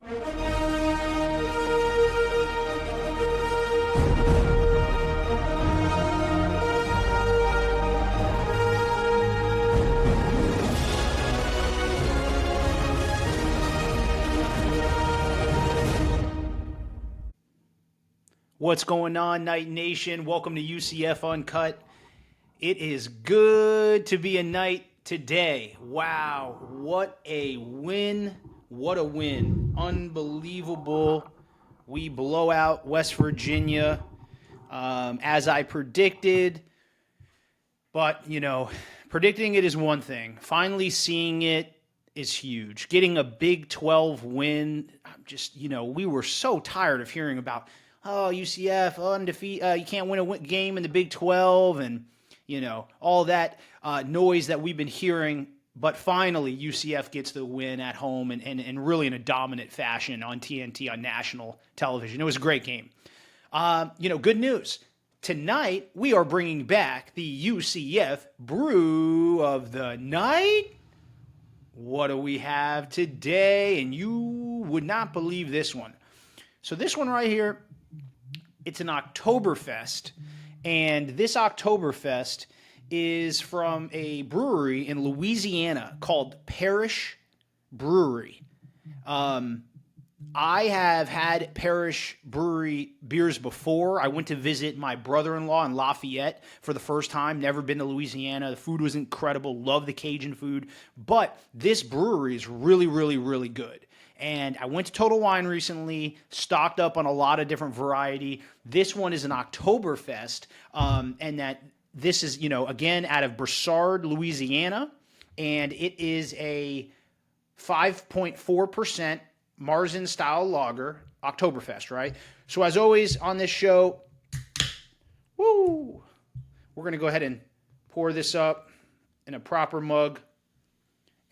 What's going on, Night Nation? Welcome to UCF Uncut. It is good to be a night today. Wow, what a win. What a win. Unbelievable. We blow out West Virginia as I predicted. But, predicting it is one thing. Finally seeing it is huge. Getting a Big 12 win, we were so tired of hearing about, UCF, undefeated, you can't win a game in the Big 12, and, all that noise that we've been hearing. But finally, UCF gets the win at home and really in a dominant fashion on TNT, on national television. It was a great game. Good news. Tonight, we are bringing back the UCF Brew of the Night. What do we have today? And you would not believe this one. So this one right here, it's an Oktoberfest. And this Oktoberfest is from a brewery in Louisiana called Parish Brewery. I have had Parish Brewery beers before. I went to visit my brother-in-law in Lafayette for the first time. Never been to Louisiana. The food was incredible. Love the Cajun food. But this brewery is really, really, really good. And I went to Total Wine recently, stocked up on a lot of different variety. This one is an Oktoberfest, and that this is, again, out of Broussard, Louisiana. And it is a 5.4% Marzen style lager, Oktoberfest, right? So as always on this show, we're going to go ahead and pour this up in a proper mug,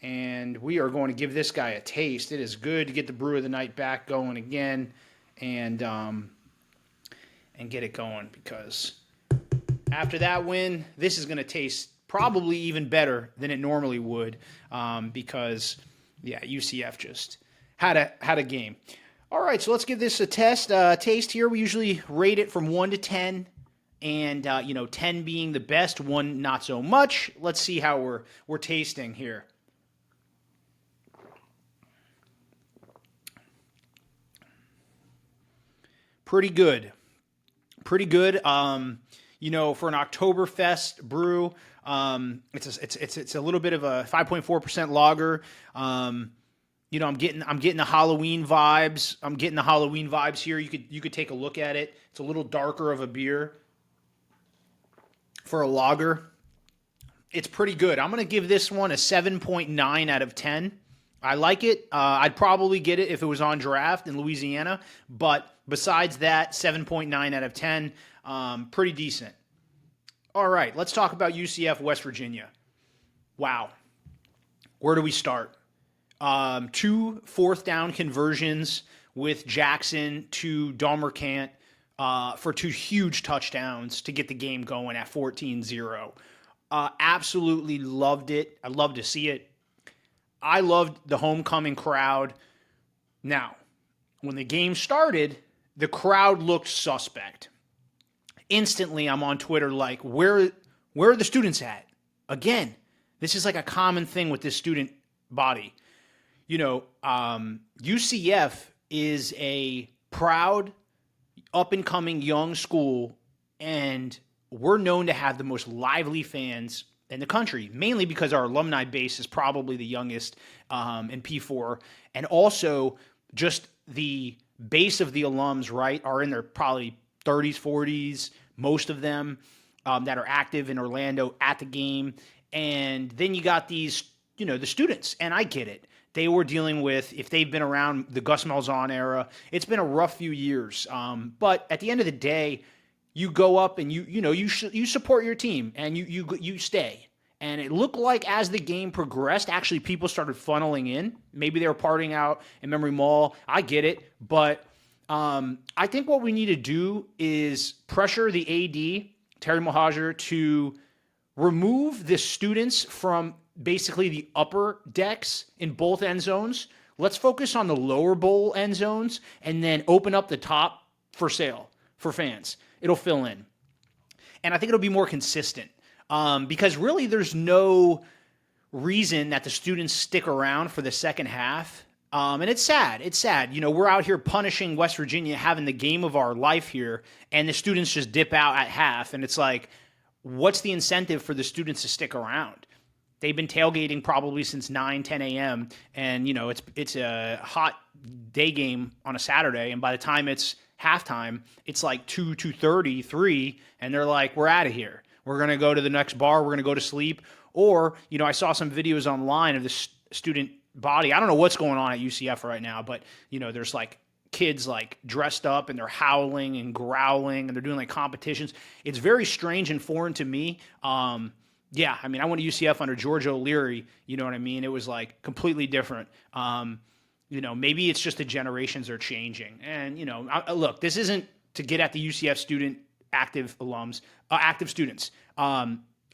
and we are going to give this guy a taste. It is good to get the brew of the night back going again, and get it going, because after that win, this is going to taste probably even better than it normally would, because UCF just had a game. All right, so let's give this a taste here. We usually rate it from 1 to 10, and 10 being the best, 1 not so much. Let's see how we're tasting here. Pretty good. For an Oktoberfest brew, it's a little bit of a 5.4% lager. I'm getting the Halloween vibes. Here. You could take a look at it. It's a little darker of a beer for a lager. It's pretty good. I'm going to give this one a 7.9 out of 10. I like it. I'd probably get it if it was on draft in Louisiana, but besides that, 7.9 out of 10, pretty decent. All right, let's talk about UCF West Virginia. Wow. Where do we start? 2 fourth down conversions with Jackson to Damercant for 2 huge touchdowns to get the game going at 14-0. Absolutely loved it. I love to see it. I loved the homecoming crowd. Now, when the game started, the crowd looked suspect. Instantly, I'm on Twitter like, where are the students at? Again, this is like a common thing with this student body. UCF is a proud, up-and-coming young school, and we're known to have the most lively fans in the country, mainly because our alumni base is probably the youngest in P4, and also just the base of the alums, right, are in their probably 30s, 40s, most of them that are active in Orlando at the game. And then you got these, the students, and I get it. They were dealing with, if they've been around the Gus Malzahn era, it's been a rough few years. But at the end of the day, you go up and you support your team and you stay. And it looked like as the game progressed, actually people started funneling in. Maybe they were partying out in Memory Mall. I get it, but I think what we need to do is pressure the AD, Terry Mohajir, to remove the students from basically the upper decks in both end zones. Let's focus on the lower bowl end zones and then open up the top for sale for fans. It'll fill in. And I think it'll be more consistent because really there's no reason that the students stick around for the second half. And it's sad. It's sad. We're out here punishing West Virginia, having the game of our life here, and the students just dip out at half. And it's like, what's the incentive for the students to stick around? They've been tailgating probably since 9, 10 a.m. And, it's a hot day game on a Saturday. And by the time it's halftime, it's like 2, 2:30, 3, and they're like, we're out of here. We're going to go to the next bar. We're going to go to sleep. Or, I saw some videos online of this student body. I don't know what's going on at UCF right now, but, there's like kids like dressed up and they're howling and growling and they're doing like competitions. It's very strange and foreign to me. Yeah, I went to UCF under George O'Leary, you know what I mean? It was like completely different. Maybe it's just the generations are changing. And, look, this isn't to get at the UCF student active students.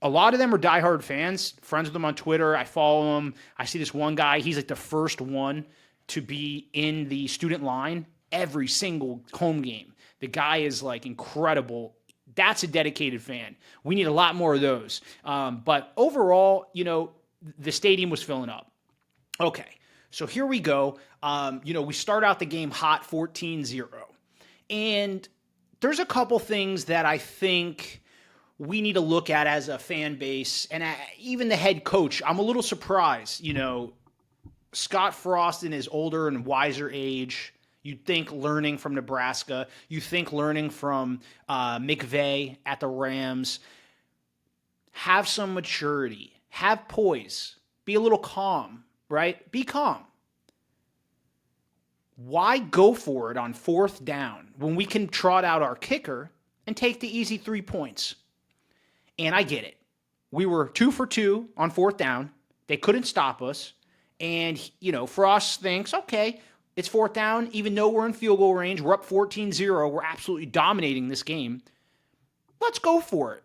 A lot of them are diehard fans, friends with them on Twitter. I follow them. I see this one guy. He's like the first one to be in the student line every single home game. The guy is like incredible. That's a dedicated fan. We need a lot more of those. But overall, the stadium was filling up. Okay, so here we go. We start out the game hot 14-0. And there's a couple things that I think we need to look at as a fan base, and even the head coach. I'm a little surprised. Scott Frost in his older and wiser age, you'd think learning from Nebraska, you think learning from McVay at the Rams. Have some maturity, have poise, be a little calm, right? Be calm. Why go for it on fourth down when we can trot out our kicker and take the easy 3 points? And I get it. We were 2 for 2 on fourth down. They couldn't stop us. And, Frost thinks, okay, it's fourth down. Even though we're in field goal range, we're up 14-0. We're absolutely dominating this game. Let's go for it.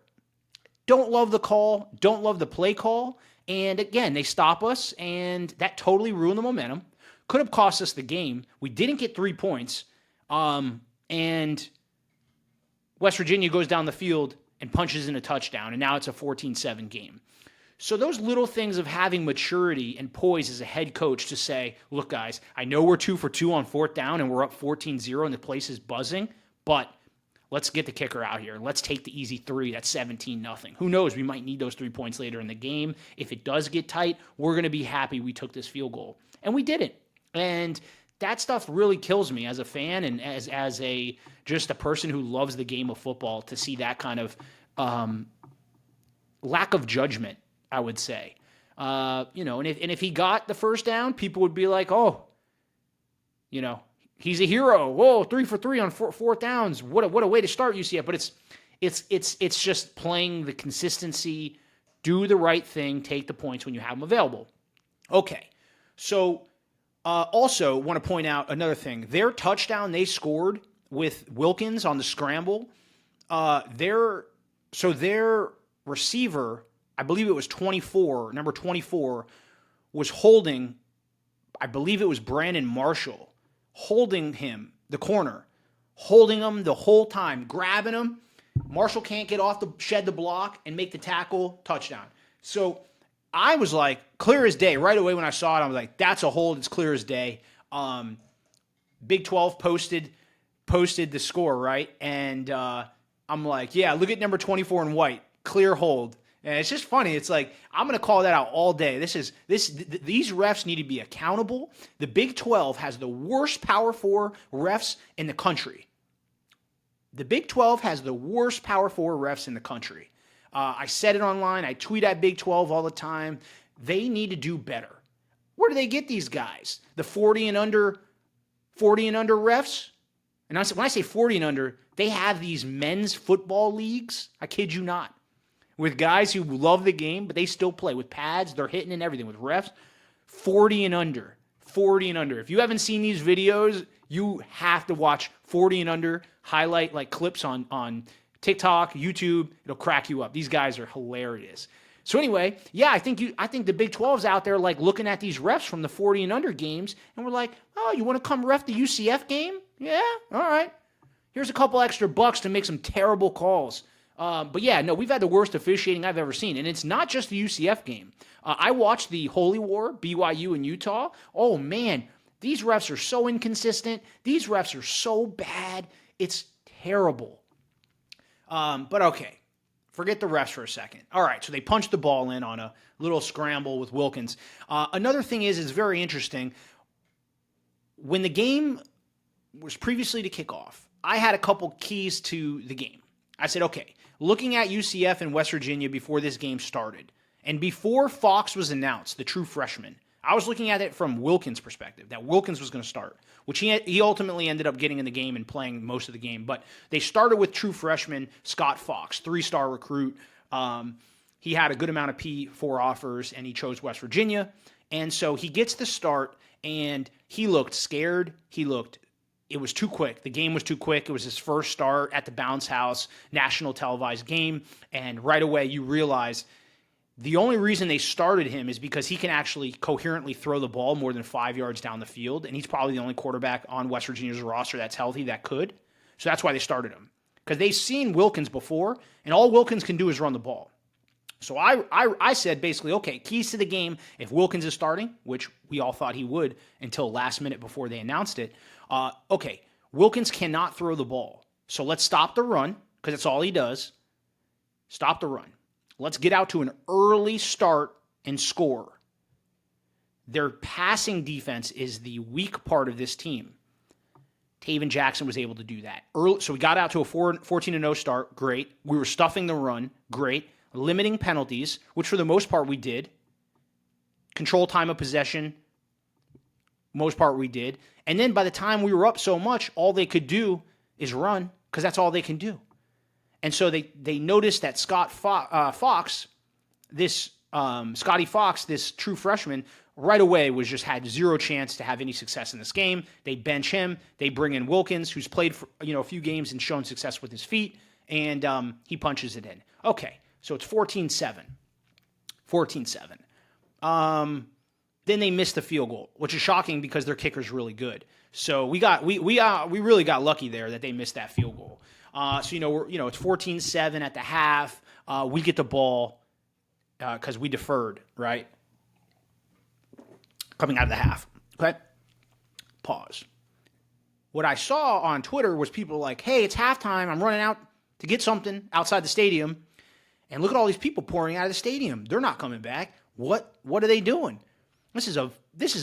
Don't love the call. Don't love the play call. And again, they stop us, and that totally ruined the momentum. Could have cost us the game. We didn't get 3 points. And West Virginia goes down the field and punches in a touchdown, and now it's a 14-7 game. So those little things of having maturity and poise as a head coach to say, look, guys, I know we're 2 for 2 on fourth down and we're up 14-0 and the place is buzzing, but let's get the kicker out here. Let's take the easy 3. That's 17-0. Who knows? We might need those 3 points later in the game. If it does get tight, we're going to be happy we took this field goal. And we didn't. And that stuff really kills me as a fan and as just a person who loves the game of football to see that kind of lack of judgment, I would say. And if he got the first down, people would be like, oh, he's a hero. Whoa, 3 for 3 on fourth downs. What a way to start UCF. But it's just playing the consistency, do the right thing, take the points when you have them available. Okay, so also want to point out another thing. Their touchdown they scored with Wilkins on the scramble, their receiver, I believe it was number 24, was holding, I believe it was Brandon Marshall, holding him, the corner, holding him the whole time, grabbing him. Marshall can't get off shed the block and make the tackle, touchdown. So I was like, clear as day. Right away when I saw it, I was like, that's a hold. It's clear as day. Big 12 posted the score, right? And I'm like, yeah, look at number 24 in white. Clear hold. And it's just funny. It's like, I'm going to call that out all day. These refs need to be accountable. The Big 12 has the worst Power 4 refs in the country. The Big 12 has the worst Power 4 refs in the country. I said it online. I tweet at Big 12 all the time. They need to do better. Where do they get these guys? The 40 and under refs? And when I say 40 and under, they have these men's football leagues. I kid you not. With guys who love the game, but they still play with pads. They're hitting and everything with refs. 40 and under. 40 and under. If you haven't seen these videos, you have to watch 40 and under highlight like clips on TikTok, YouTube. It'll crack you up. These guys are hilarious. So anyway, yeah, I think the Big 12's out there like looking at these refs from the 40 and under games, and we're like, oh, you want to come ref the UCF game? Yeah, all right. Here's a couple extra bucks to make some terrible calls. But yeah, no, we've had the worst officiating I've ever seen, and it's not just the UCF game. I watched the Holy War, BYU and Utah. Oh man, these refs are so inconsistent. These refs are so bad. It's terrible. But okay. Forget the refs for a second. All right, so they punched the ball in on a little scramble with Wilkins. Another thing is very interesting. When the game was previously to kick off, I had a couple keys to the game. I said, okay, looking at UCF and West Virginia before this game started, and before Fox was announced, the true freshman, I was looking at it from Wilkins' perspective, that Wilkins was going to start, which he ultimately ended up getting in the game and playing most of the game. But they started with true freshman Scott Fox, 3-star recruit. He had a good amount of P4 offers, and he chose West Virginia. And so he gets the start, and he looked scared. It was too quick. The game was too quick. It was his first start at the Bounce House, national televised game. And right away you realize the only reason they started him is because he can actually coherently throw the ball more than 5 yards down the field, and he's probably the only quarterback on West Virginia's roster that's healthy that could. So that's why they started him, because they've seen Wilkins before, and all Wilkins can do is run the ball. So I said basically, okay, keys to the game, if Wilkins is starting, which we all thought he would until last minute before they announced it, okay, Wilkins cannot throw the ball. So let's stop the run, because that's all he does. Stop the run. Let's get out to an early start and score. Their passing defense is the weak part of this team. Taven Jackson was able to do that. Early, so we got out to a 14-0 start. Great. We were stuffing the run. Great. Limiting penalties, which for the most part we did. Control time of possession. Most part we did. And then by the time we were up so much, all they could do is run, because that's all they can do. And so they noticed that Scotty Fox, this true freshman, right away had zero chance to have any success in this game. They bench him. They bring in Wilkins, who's played for, a few games and shown success with his feet, and he punches it in. Okay, so it's 14-7. 14-7. Then they missed the field goal, which is shocking because their kicker's really good. So we really got lucky there that they missed that field goal. So it's 14-7 at the half. We get the ball because we deferred, right? Coming out of the half. Okay? Pause. What I saw on Twitter was people like, hey, it's halftime. I'm running out to get something outside the stadium. And look at all these people pouring out of the stadium. They're not coming back. What are they doing? This is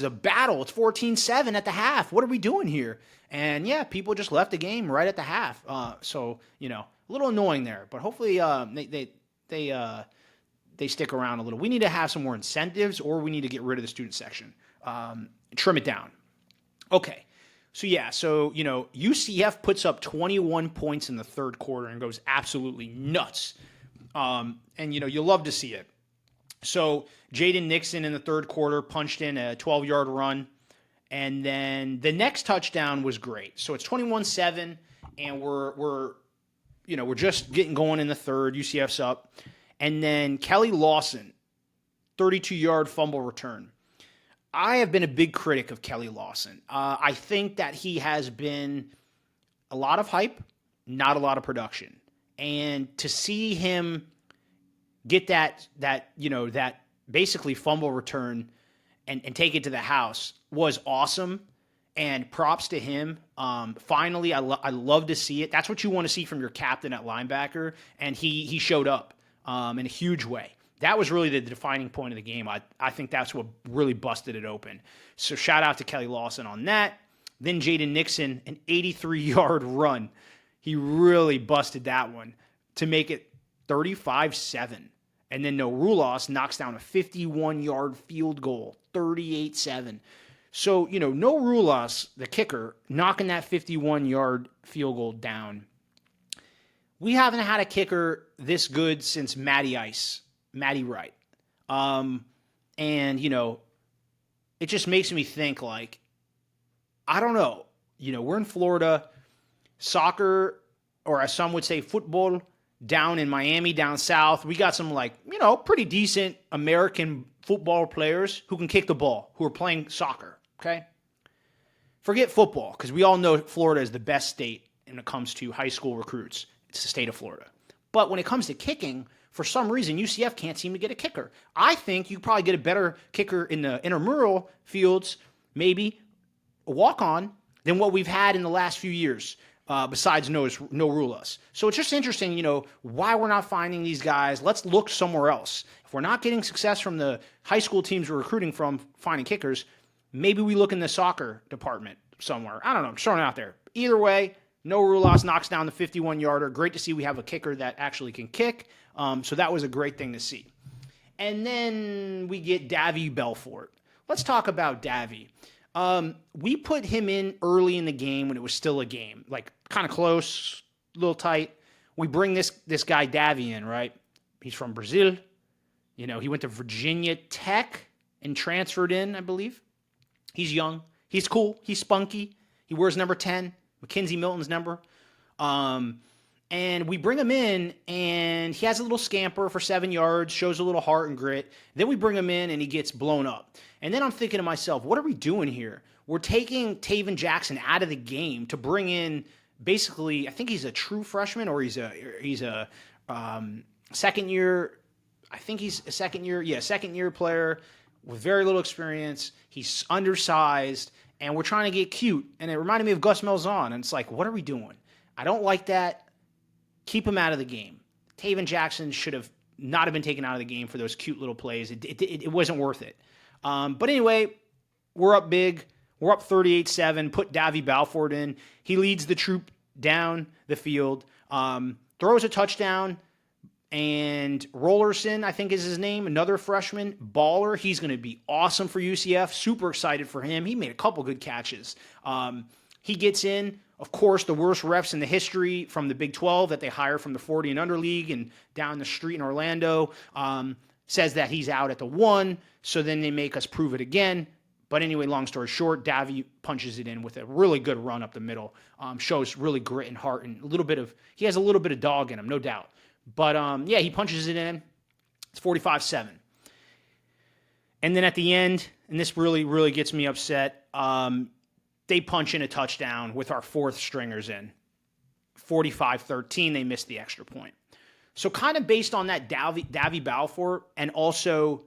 a battle. It's 14-7 at the half. What are we doing here? And yeah, people just left the game right at the half. So a little annoying there. But hopefully they stick around a little. We need to have some more incentives, or we need to get rid of the student section. Trim it down. Okay. So UCF puts up 21 points in the third quarter and goes absolutely nuts. And you love to see it. So Jaden Nixon in the third quarter punched in a 12-yard run, and then the next touchdown was great. So it's 21-7, and we're just getting going in the third. UCF's up, and then Kelly Lawson, 32-yard fumble return. I have been a big critic of Kelly Lawson. I think that he has been a lot of hype, not a lot of production, and to see him get that basically fumble return and take it to the house was awesome, and props to him. Finally, I love to see it. That's what you want to see from your captain at linebacker, and he showed up in a huge way. That was really the defining point of the game. I think that's what really busted it open. So shout out to Kelly Lawson on that. Then Jaden Nixon, an 83-yard run. He really busted that one to make it 35-7. And then No Rulos knocks down a 51-yard field goal, 38-7. So, No Rulos, the kicker, knocking that 51-yard field goal down. We haven't had a kicker this good since Matty Wright. And, it just makes me think, like, I don't know. We're in Florida. Soccer, or as some would say, football, down in Miami, down south. We got some pretty decent American football players who can kick the ball, who are playing soccer, okay? Forget football, because we all know Florida is the best state when it comes to high school recruits. It's the state of Florida. But when it comes to kicking, for some reason, UCF can't seem to get a kicker. I think you probably get a better kicker in the intramural fields, maybe a walk-on, than what we've had in the last few years, besides no Rulas. So it's just interesting, why we're not finding these guys. Let's look somewhere else. If we're not getting success from the high school teams we're recruiting from finding kickers, maybe we look in the soccer department somewhere. I don't know. I'm throwing it out there. Either way, no Rulas knocks down the 51-yarder. Great to see we have a kicker that actually can kick. So that was a great thing to see. And then we get Davy Belfort. Let's talk about Davy. We put him in early in the game when it was still a game, like kind of close, a little tight. We bring this guy Davy in, right? He's from Brazil. He went to Virginia Tech and transferred in, I believe. He's young. He's cool. He's spunky. He wears number 10, Mackenzie Milton's number. And we bring him in, and he has a little scamper for 7 yards, shows a little heart and grit. Then we bring him in, and he gets blown up. And then I'm thinking to myself, what are we doing here? We're taking Taven Jackson out of the game to bring in basically, I think he's a true freshman, or he's a second year. I think he's a second year player with very little experience. He's undersized, and we're trying to get cute. And it reminded me of Gus Malzahn, and it's like, what are we doing? I don't like that. Keep him out of the game. Taven Jackson should have not have been taken out of the game for those cute little plays. It wasn't worth it. But anyway, we're up big. We're up 38-7. Put Davy Belfort in. He leads the troop down the field. Throws a touchdown. And Rollerson, I think is his name, another freshman, baller. He's going to be awesome for UCF. Super excited for him. He made a couple good catches. He gets in. Of course, the worst refs in the history from the Big 12 that they hire from the 40 and under league and down the street in Orlando says that he's out at the 1. So then they make us prove it again. But anyway, long story short, Davy punches it in with a really good run up the middle. Shows really grit and heart and he has a little bit of dog in him, no doubt. But, he punches it in. It's 45-7. And then at the end, and this really, really gets me upset, they punch in a touchdown with our fourth stringers in. 45-13, they missed the extra point. So kind of based on that Davy Belfort and also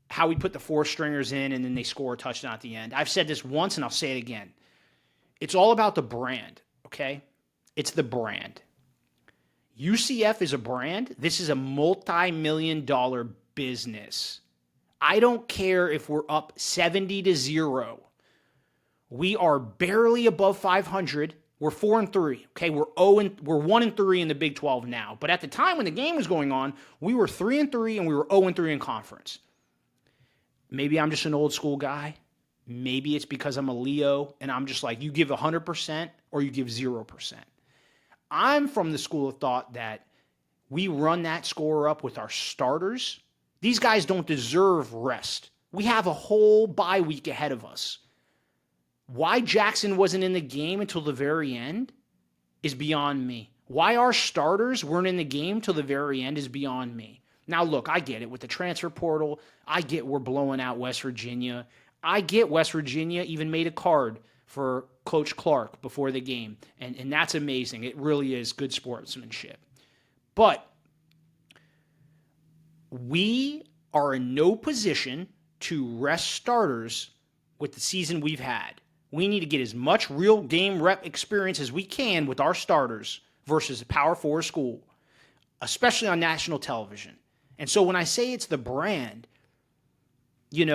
how we put the four stringers in and then they score a touchdown at the end. I've said this once and I'll say it again. It's all about the brand, okay? It's the brand. UCF is a brand. This is a multi-million-dollar business. I don't care if we're up 70-0. We are barely above 500. We're 4-3. Okay, we're 1-3 in the Big 12 now. But at the time when the game was going on, we were 3-3 and we were 0-3 in conference. Maybe I'm just an old school guy. Maybe it's because I'm a Leo and I'm just like, you give 100% or you give 0%. I'm from the school of thought that we run that score up with our starters. These guys don't deserve rest. We have a whole bye week ahead of us. Why Jackson wasn't in the game until the very end is beyond me. Why our starters weren't in the game till the very end is beyond me. Now, look, I get it. With the transfer portal, I get we're blowing out West Virginia. I get West Virginia even made a card for Coach Clark before the game, and that's amazing. It really is good sportsmanship. But we are in no position to rest starters with the season we've had. We need to get as much real game rep experience as we can with our starters versus a Power 4 school, especially on national television. And so when I say it's the brand, we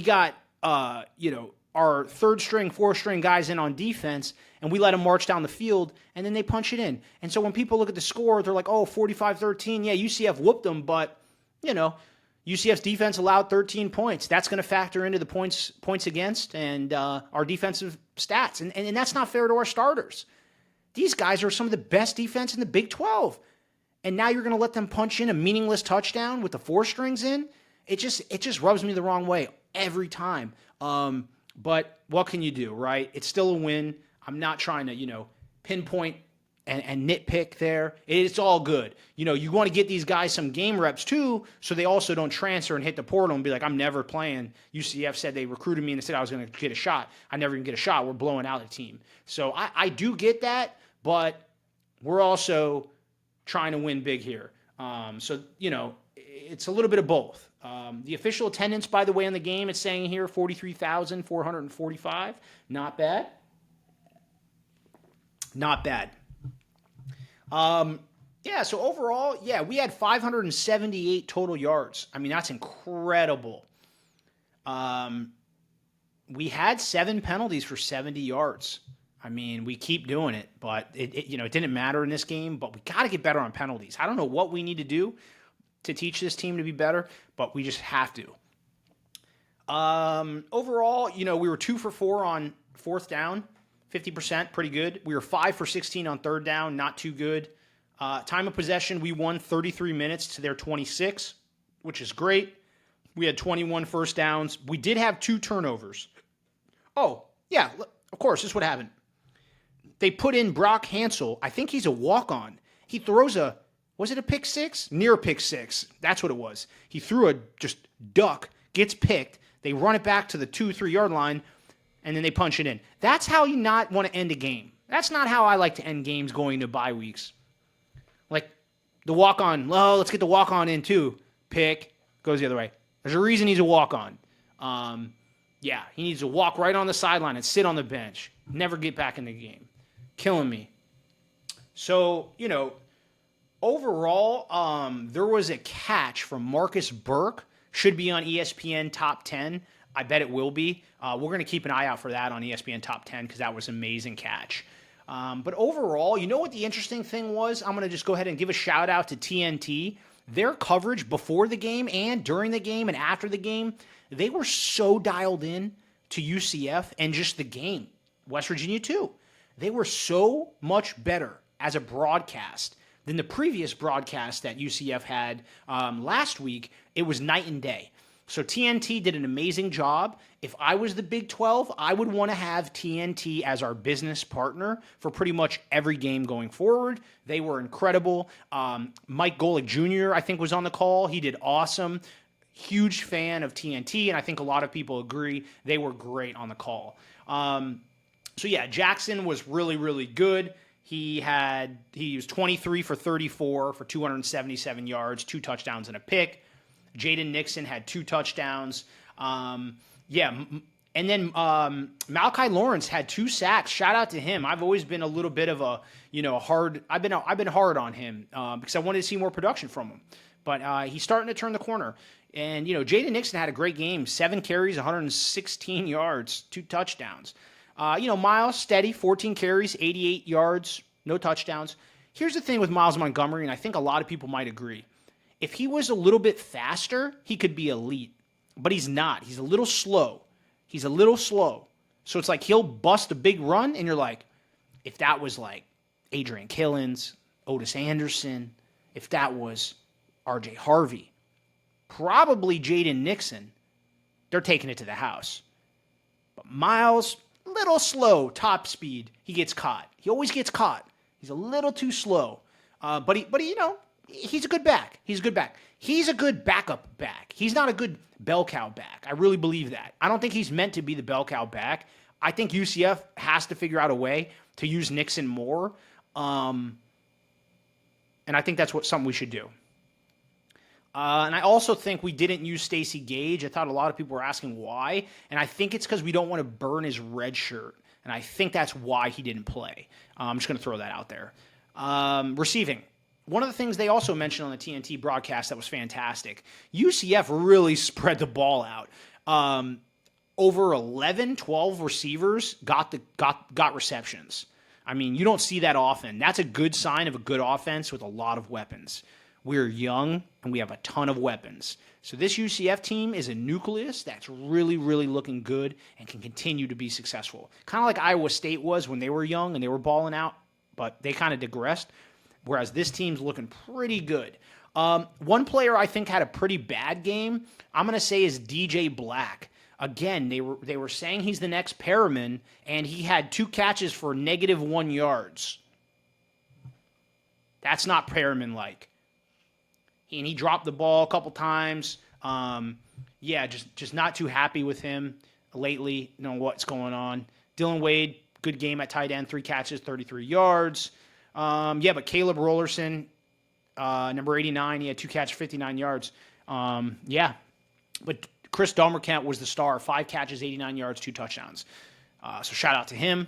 got, our third string, fourth string guys in on defense, and we let them march down the field, and then they punch it in. And so when people look at the score, they're like, 45-13, yeah, UCF whooped them, but, UCF's defense allowed 13 points. That's going to factor into the points against and our defensive stats. And that's not fair to our starters. These guys are some of the best defense in the Big 12. And now you're going to let them punch in a meaningless touchdown with the four strings in? It just rubs me the wrong way every time. But what can you do, right? It's still a win. I'm not trying to, pinpoint and nitpick there. It's all good. You want to get these guys some game reps too, so they also don't transfer and hit the portal and be like, I'm never playing. UCF said they recruited me and they said I was going to get a shot. I never even get a shot. We're blowing out a team. So I do get that, but we're also trying to win big here. So it's a little bit of both. The official attendance, by the way, on the game, it's saying here 43,445. Not bad. Not bad. So overall, we had 578 total yards. I mean, that's incredible. We had 7 penalties for 70 yards. I mean, we keep doing it, but it didn't matter in this game, but we got to get better on penalties. I don't know what we need to do to teach this team to be better, but we just have to. Overall, we were 2 for 4 on 4th down. 50%, pretty good. We were 5 for 16 on 3rd down, not too good. Time of possession, we won 33 minutes to their 26, which is great. We had 21 first downs. We did have 2 turnovers. Oh, yeah, of course, this is what happened. They put in Brock Hansel. I think he's a walk-on. He throws was it a pick 6? Near a pick 6. That's what it was. He threw a just duck, gets picked. They run it back to the 2-3 yard line, and then they punch it in. That's how you not want to end a game. That's not how I like to end games going to bye weeks. Like the walk-on, let's get the walk-on in too. Pick, goes the other way. There's a reason he's a walk-on. He needs to walk right on the sideline and sit on the bench. Never get back in the game. Killing me. So, overall, there was a catch from Marcus Burke. Should be on ESPN Top 10. I bet it will be. We're going to keep an eye out for that on ESPN Top 10 because that was an amazing catch. But overall, you know what the interesting thing was? I'm going to just go ahead and give a shout out to TNT. Their coverage before the game and during the game and after the game, they were so dialed in to UCF and just the game. West Virginia too. They were so much better as a broadcast than the previous broadcast that UCF had last week. It was night and day. So TNT did an amazing job. If I was the Big 12, I would want to have TNT as our business partner for pretty much every game going forward. They were incredible. Mike Golick Jr., I think, was on the call. He did awesome. Huge fan of TNT, and I think a lot of people agree. They were great on the call. Jackson was really, really good. He was 23 for 34 for 277 yards, 2 touchdowns and a pick. Jaden Nixon had 2 touchdowns. And then Malachi Lawrence had 2 sacks. Shout out to him. I've always been a little bit of I've been hard on him because I wanted to see more production from him. But he's starting to turn the corner. And Jaden Nixon had a great game. 7 carries, 116 yards, 2 touchdowns. Miles steady, 14 carries, 88 yards, no touchdowns. Here's the thing with Miles Montgomery, and I think a lot of people might agree. If he was a little bit faster, he could be elite. But he's not. He's a little slow. So it's like he'll bust a big run, and you're like, if that was like Adrian Killins, Otis Anderson, if that was R.J. Harvey, probably Jaden Nixon, they're taking it to the house. But Miles, little slow, top speed. He gets caught. He always gets caught. He's a little too slow. But he's a good back. He's a good backup back. He's not a good bell cow back. I really believe that. I don't think he's meant to be the bell cow back. I think UCF has to figure out a way to use Nixon more. And I think that's something we should do. And I also think we didn't use Stacey Gage. I thought a lot of people were asking why. And I think it's because we don't want to burn his red shirt. And I think that's why he didn't play. I'm just going to throw that out there. Receiving. One of the things they also mentioned on the TNT broadcast that was fantastic, UCF really spread the ball out. Over 11, 12 receivers got receptions. I mean, you don't see that often. That's a good sign of a good offense with a lot of weapons. We're young, and we have a ton of weapons. So this UCF team is a nucleus that's really, really looking good and can continue to be successful. Kind of like Iowa State was when they were young and they were balling out, but they kind of digressed, whereas this team's looking pretty good. One player I think had a pretty bad game, I'm going to say, is DJ Black. Again, they were saying he's the next Perriman, and he had 2 catches for -1 yards. That's not Perriman-like. And he dropped the ball a couple times. Just not too happy with him lately. You know what's going on. Dylan Wade, good game at tight end, 3 catches, 33 yards. But Caleb Rollerson, number 89, he had 2 catches, 59 yards. But Chris Domerkamp was the star, 5 catches, 89 yards, 2 touchdowns. So shout out to him.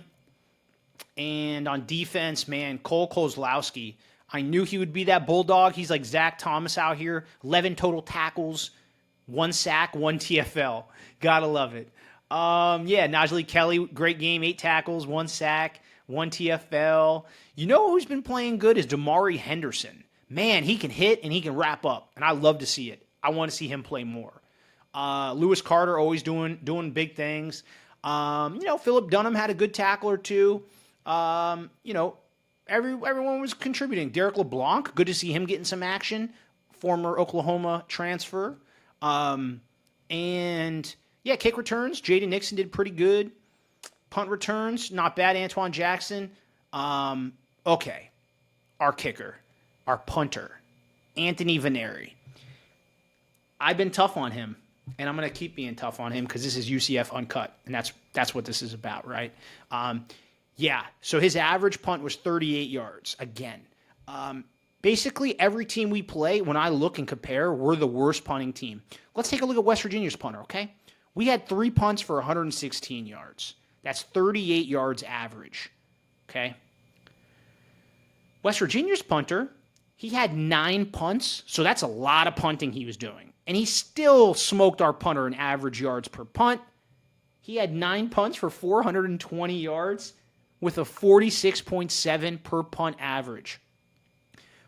And on defense, man, Cole Kozlowski, I knew he would be that bulldog. He's like Zach Thomas out here, 11 total tackles, 1 sack, 1 TFL. Gotta love it. Najee Kelly, great game, 8 tackles, 1 sack, 1 TFL. You know who's been playing good is Damari Henderson. Man, he can hit and he can wrap up, and I love to see it. I want to see him play more. Lewis Carter always doing big things. Philip Dunham had a good tackle or two. Everyone was contributing. Derek LeBlanc, good to see him getting some action. Former Oklahoma transfer. Kick returns. Jaden Nixon did pretty good. Punt returns, not bad. Antoine Jackson. Our kicker, our punter, Anthony Vaneri. I've been tough on him, and I'm going to keep being tough on him because this is UCF Uncut, and that's what this is about, right? So his average punt was 38 yards. Again, basically every team we play, when I look and compare, we're the worst punting team. Let's take a look at West Virginia's punter, okay? We had 3 punts for 116 yards. That's 38 yards average, okay? West Virginia's punter, he had 9 punts, so that's a lot of punting he was doing. And he still smoked our punter in average yards per punt. He had 9 punts for 420 yards with a 46.7 per punt average.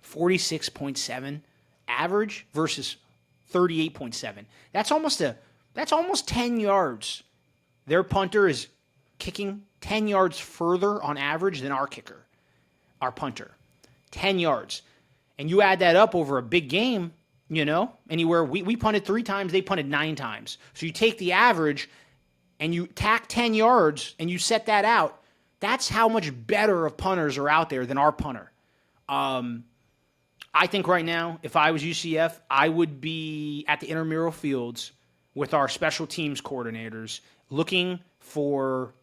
46.7 average versus 38.7. That's almost 10 yards. Their punter is kicking 10 yards further on average than our kicker, our punter. 10 yards. And you add that up over a big game, anywhere. We punted 3 times, they punted 9 times. So you take the average and you tack 10 yards and you set that out. That's how much better of punters are out there than our punter. I think right now, if I was UCF, I would be at the intramural fields with our special teams coordinators looking for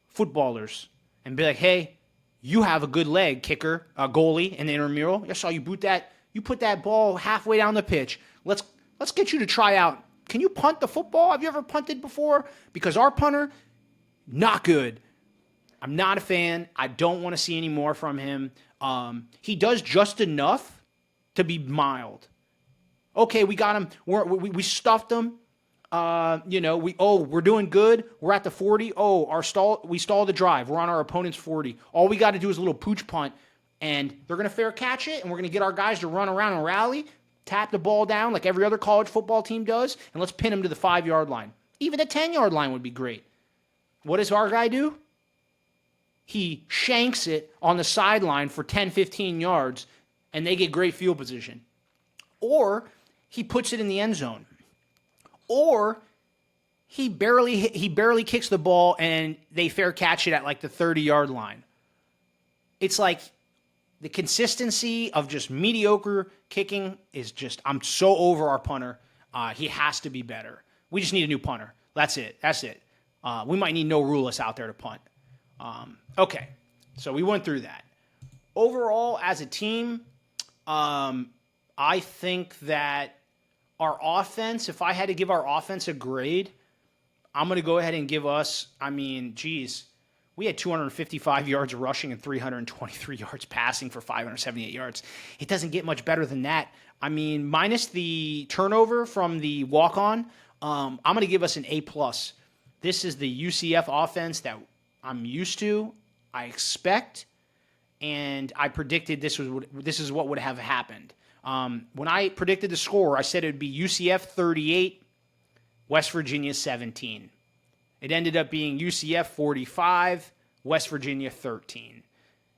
footballers and be like, hey, you have a good leg, kicker, goalie in the intramural. I saw you put that ball halfway down the pitch. Let's get you to try out. Can you punt the football? Have you ever punted before? Because our punter, not good. I'm not a fan. I don't want to see any more from him. He does just enough to be mild. Okay, we got him. We stuffed him. We're doing good. We're at the 40. We stalled the drive. We're on our opponent's 40. All we got to do is a little pooch punt, and they're going to fair catch it, and we're going to get our guys to run around and rally, tap the ball down like every other college football team does, and let's pin them to the 5-yard line. Even the 10-yard line would be great. What does our guy do? He shanks it on the sideline for 10, 15 yards, and they get great field position. Or he puts it in the end zone. Or he barely kicks the ball and they fair catch it at like the 30-yard line. It's like the consistency of just mediocre kicking is just, I'm so over our punter. He has to be better. We just need a new punter. That's it. We might need no Rulis out there to punt. Okay, so we went through that. Overall, as a team, I think that our offense, if I had to give our offense a grade, I'm going to go ahead and give us, we had 255 yards rushing and 323 yards passing for 578 yards. It doesn't get much better than that. Minus the turnover from the walk-on, I'm going to give us an A+. This is the UCF offense that I'm used to, I expect, and I predicted this is what would have happened. When I predicted the score, I said it would be UCF 38, West Virginia 17. It ended up being UCF 45, West Virginia 13.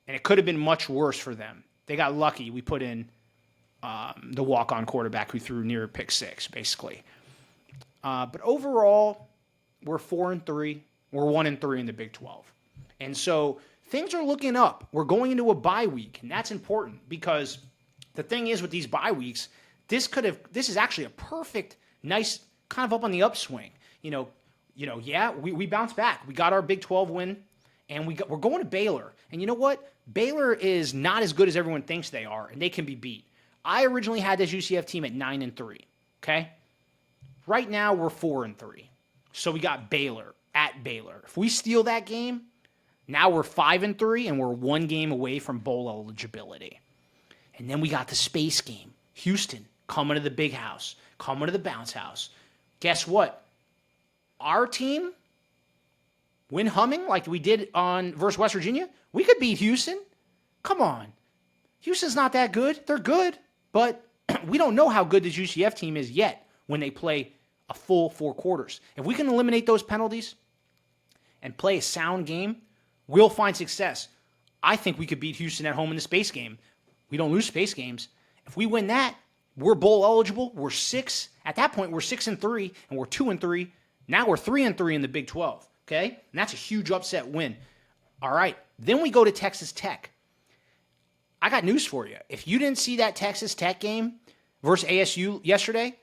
And it could have been much worse for them. They got lucky. We put in the walk-on quarterback who threw near pick 6, basically. But overall, we're 4-3. We're 1-3 in the Big 12. And so things are looking up. We're going into a bye week, and that's important because the thing is with these bye weeks, this is actually a perfect, nice, kind of up on the upswing. We bounced back. We got our Big 12 win, and we're going to Baylor. And you know what? Baylor is not as good as everyone thinks they are, and they can be beat. I originally had this UCF team at 9-3. Okay, right now we're 4-3. So we got Baylor at Baylor. If we steal that game, now we're 5-3, and we're one game away from bowl eligibility. And then we got the space game. Houston coming to the big house, coming to the bounce house. Guess what? Our team, when humming like we did on versus West Virginia, we could beat Houston. Come on. Houston's not that good. They're good, but we don't know how good this UCF team is yet when they play a full 4 quarters. If we can eliminate those penalties and play a sound game, we'll find success. I think we could beat Houston at home in the space game. We don't lose space games. If we win that, we're bowl eligible. We're 6. At that point, we're 6-3, and we're 2-3. Now we're 3-3 in the Big 12, okay? And that's a huge upset win. All right, then we go to Texas Tech. I got news for you. If you didn't see that Texas Tech game versus ASU yesterday,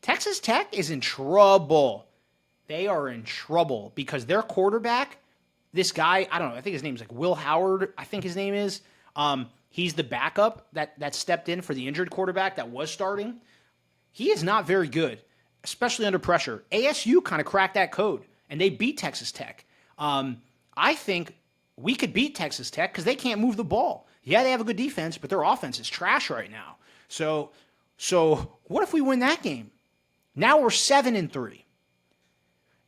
Texas Tech is in trouble. They are in trouble because their quarterback, this guy, I don't know, I think his name's like Will Howard, I think his name is. He's the backup that stepped in for the injured quarterback that was starting. He is not very good, especially under pressure. ASU kind of cracked that code, and they beat Texas Tech. I think we could beat Texas Tech because they can't move the ball. Yeah, they have a good defense, but their offense is trash right now. So what if we win that game? Now we're 7-3.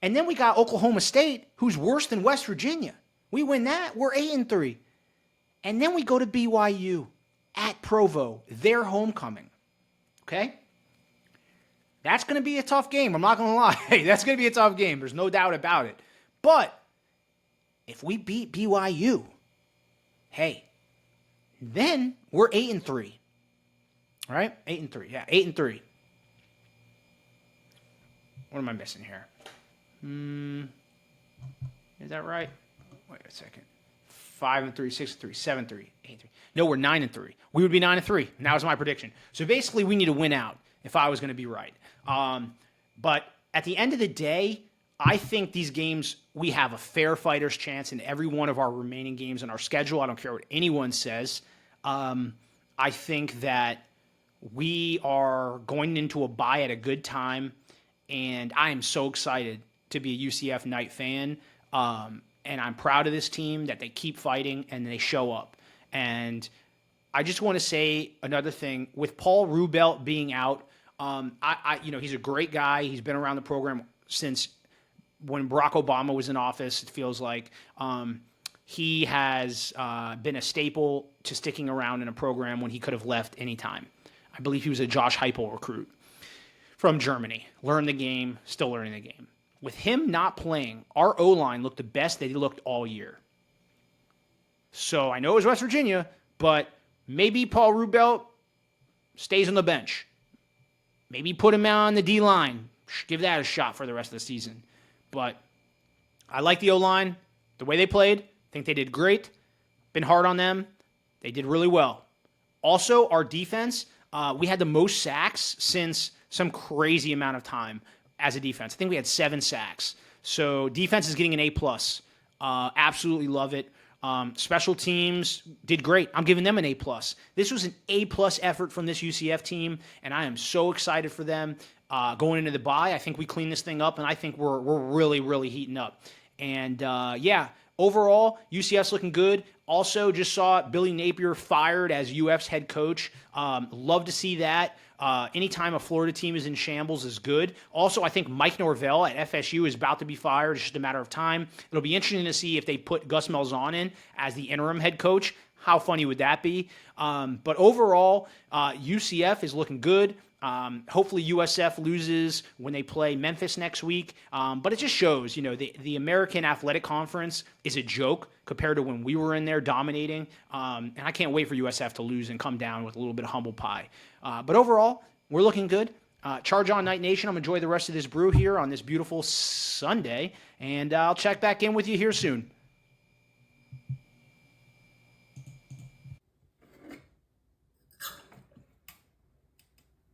And then we got Oklahoma State, who's worse than West Virginia. We win that, we're 8-3. And then we go to BYU at Provo, their homecoming. Okay? That's going to be a tough game. I'm not going to lie. That's going to be a tough game. There's no doubt about it. But if we beat BYU, hey, then we're 8-3. All right? 8-3. Yeah, 8-3. What am I missing here? Is that right? Wait a second. 5-3, 6-3, 7-3, 8-3. No, we're 9-3. We would be 9-3. And that was my prediction. So basically, we need to win out if I was going to be right. But at the end of the day, I think these games, we have a fair fighter's chance in every one of our remaining games on our schedule. I don't care what anyone says. I think that we are going into a bye at a good time, and I am so excited to be a UCF Knight fan. And I'm proud of this team that they keep fighting and they show up. And I just want to say another thing. With Paul Rubelt being out, he's a great guy. He's been around the program since when Barack Obama was in office, it feels like. He has been a staple to sticking around in a program when he could have left anytime. I believe he was a Josh Heupel recruit from Germany. Learned the game, still learning the game. With him not playing, our O-line looked the best that he looked all year. So I know it was West Virginia, but maybe Paul Rubelt stays on the bench. Maybe put him on the D-line. Give that a shot for the rest of the season. But I like the O-line, the way they played. I think they did great. Been hard on them. They did really well. Also, our defense, we had the most sacks since some crazy amount of time as a defense. I think we had 7 sacks. So defense is getting an A+. Absolutely love it. Special teams did great. I'm giving them an A+. This was an A+ effort from this UCF team, and I am so excited for them going into the bye. I think we clean this thing up, and I think we're really, really heating up. And, overall, UCF's looking good. Also, just saw Billy Napier fired as UF's head coach. Love to see that. Anytime a Florida team is in shambles is good. Also, I think Mike Norvell at FSU is about to be fired. It's just a matter of time. It'll be interesting to see if they put Gus Malzahn in as the interim head coach. How funny would that be? But overall, UCF is looking good. Hopefully USF loses when they play Memphis next week. But it just shows, the American Athletic Conference is a joke compared to when we were in there dominating. And I can't wait for USF to lose and come down with a little bit of humble pie. But overall, we're looking good. Charge on, Night Nation. I'm enjoying the rest of this brew here on this beautiful Sunday. And I'll check back in with you here soon.